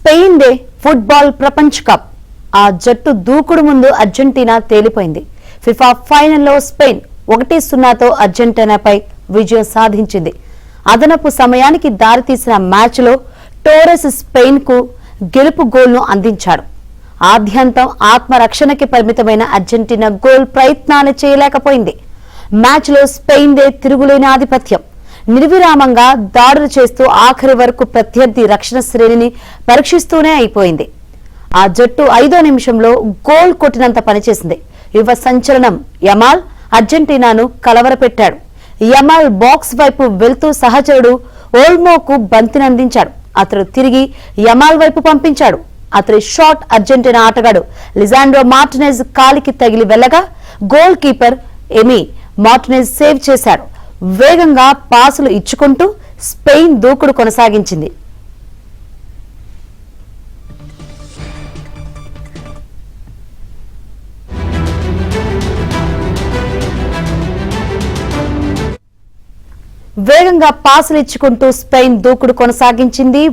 Spain day football ప్రపంచ cup ఆ జట్టు దూకుడు ముందు అర్జెంటీనా తేలిపోయింది. ఫిఫా ఫైనల్లో స్పెయిన్ 1-0తో అర్జెంటీనాపై విజయం సాధించింది. అదనపు సమయానికి దారితీసిన మ్యాచ్లో టోరెస్ స్పెయిన్ కు గెలుపు గోల్ను అందించాడు. ఆద్యంతం ఆత్మరక్షణకి పరిమితమైన అర్జెంటీనా గోల్ ప్రయత్నాలు చేయలేకపోయింది. మ్యాచ్లో స్పెయిన్ దే తిరుగులేని ఆధిపత్యం. నిర్విరామంగా దాడులు చేస్తూ ఆఖరి వరకు ప్రత్యర్థి రక్షణ శ్రేణిని పరీక్షిస్తూనే అయిపోయింది. ఆ జట్టు 5వ నిమిషంలో గోల్ కొట్టినంత పనిచేసింది. యువ సంచలనం యమాల్ అర్జెంటీనాను కలవరపెట్టాడు. యమాల్ బాక్స్ వైపు వెళ్తూ సహచరుడు ఓల్మోకు బంతినందించాడు. అతడు తిరిగి యమాల్ వైపు పంపించాడు. అతడి షాట్ అర్జెంటీనా ఆటగాడు లిజాండ్రో మార్టినెజ్ కాలికి తగిలి వెళ్లగా గోల్ కీపర్ ఎమీ మార్టినెజ్ సేవ్ చేశాడు. వేగంగా పాసులు ఇచ్చుకుంటూ స్పెయిన్ దూకుడు కొనసాగించింది.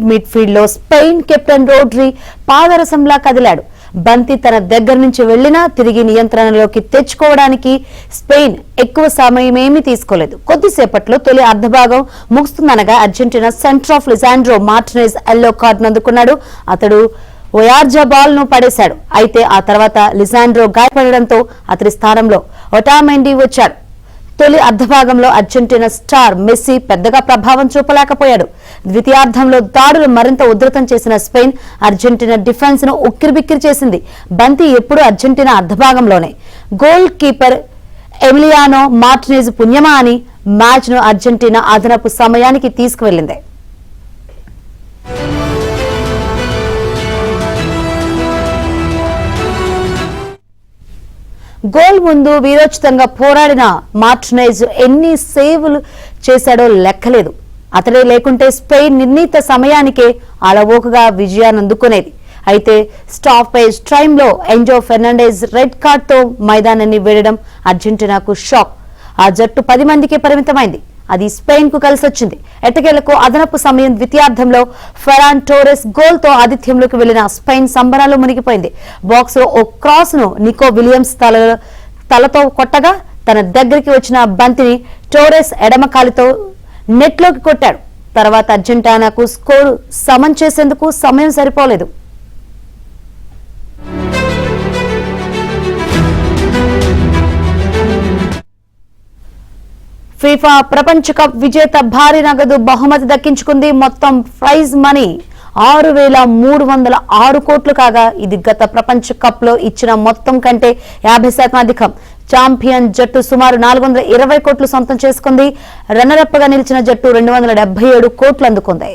మిడ్ఫీల్డ్ లో స్పెయిన్ కెప్టెన్ రోడ్రి పాదరసంలా కదిలాడు. బంతి తన దగ్గర నుంచి వెళ్లినా తిరిగి నియంత్రణలోకి తెచ్చుకోవడానికి స్పెయిన్ ఎక్కువ సమయమేమీ తీసుకోలేదు. కొద్దిసేపట్లో తొలి అర్ధభాగం ముగుస్తుందనగా Argentina centre half Lisandro Martinez yellow card అందుకున్నాడు. అతడు ఓయార్జబాల్ ను పడేశాడు. అయితే ఆ తర్వాత లిజాండ్రో గాయపడడంతో అతడి స్థానంలో ఒటామెండి వచ్చాడు. తొలి అర్ధభాగంలో అర్జెంటీనా స్టార్ మెస్సీ పెద్దగా ప్రభావం చూపలేకపోయాడు. ద్వితీయార్ధంలో దాడులు మరింత ఉధృతం చేసిన స్పెయిన్ అర్జెంటీనా డిఫెన్స్ ను ఉక్కిరిబిక్కిరి చేసింది. బంతి ఎప్పుడు అర్జెంటీనా అర్ధభాగంలోనే. గోల్ కీపర్ ఎమిలియానో మార్టినెజ్ పుణ్యమా అని మ్యాచ్ ను అర్జెంటీనా అదనపు సమయానికి తీసుకువెళ్లింది. గోల్ ముందు వీరోచితంగా పోరాడిన మార్టినెజ్ ఎన్ని సేవులు చేశాడో లెక్కలేదు. అతడే లేకుంటే స్పెయిన్ నిర్ణీత సమయానికే అలవోకగా విజయాన్ని అందుకునేది. అయితే స్టాపేజ్ టైంలో ఎంజో ఫెర్నాండెజ్ రెడ్ కార్డుతో మైదానాన్ని వీడడం అర్జెంటీనాకు షాక్. ఆ జట్టు 10 మందికే పరిమితమైంది. అది స్పెయిన్ కు కలిసొచ్చింది. ఎట్టకేలకు అదనపు సమయం ద్వితీయార్ధంలో ఫెరాన్ టోరెస్ గోల్ తో ఆధిత్యంలోకి వెళ్లిన స్పెయిన్ సంబరాలు మునిగిపోయింది. బాక్స్ లో ఓ క్రాస్ ను నికో విలియమ్స్ తలతో కొట్టగా తన దగ్గరికి వచ్చిన బంతిని టోరెస్ ఎడమ కాలితో నెట్లోకి కొట్టాడు. తర్వాత అర్జెంటీనాకు స్కోరు సమం చేసేందుకు సమయం సరిపోలేదు. ఫిఫా ప్రపంచ కప్ విజేత భారీ నగదు బహుమతి దక్కించుకుంది. మొత్తం ప్రైజ్ మనీ 6,306 కోట్లు కాగా ఇది గత ప్రపంచ కప్ లో ఇచ్చిన మొత్తం కంటే 50% అధికం. ఛాంపియన్ జట్టు సుమారు 420 కోట్లు సొంతం చేసుకుంది. రన్నరప్ గా నిలిచిన జట్టు 277 కోట్లు అందుకుంది.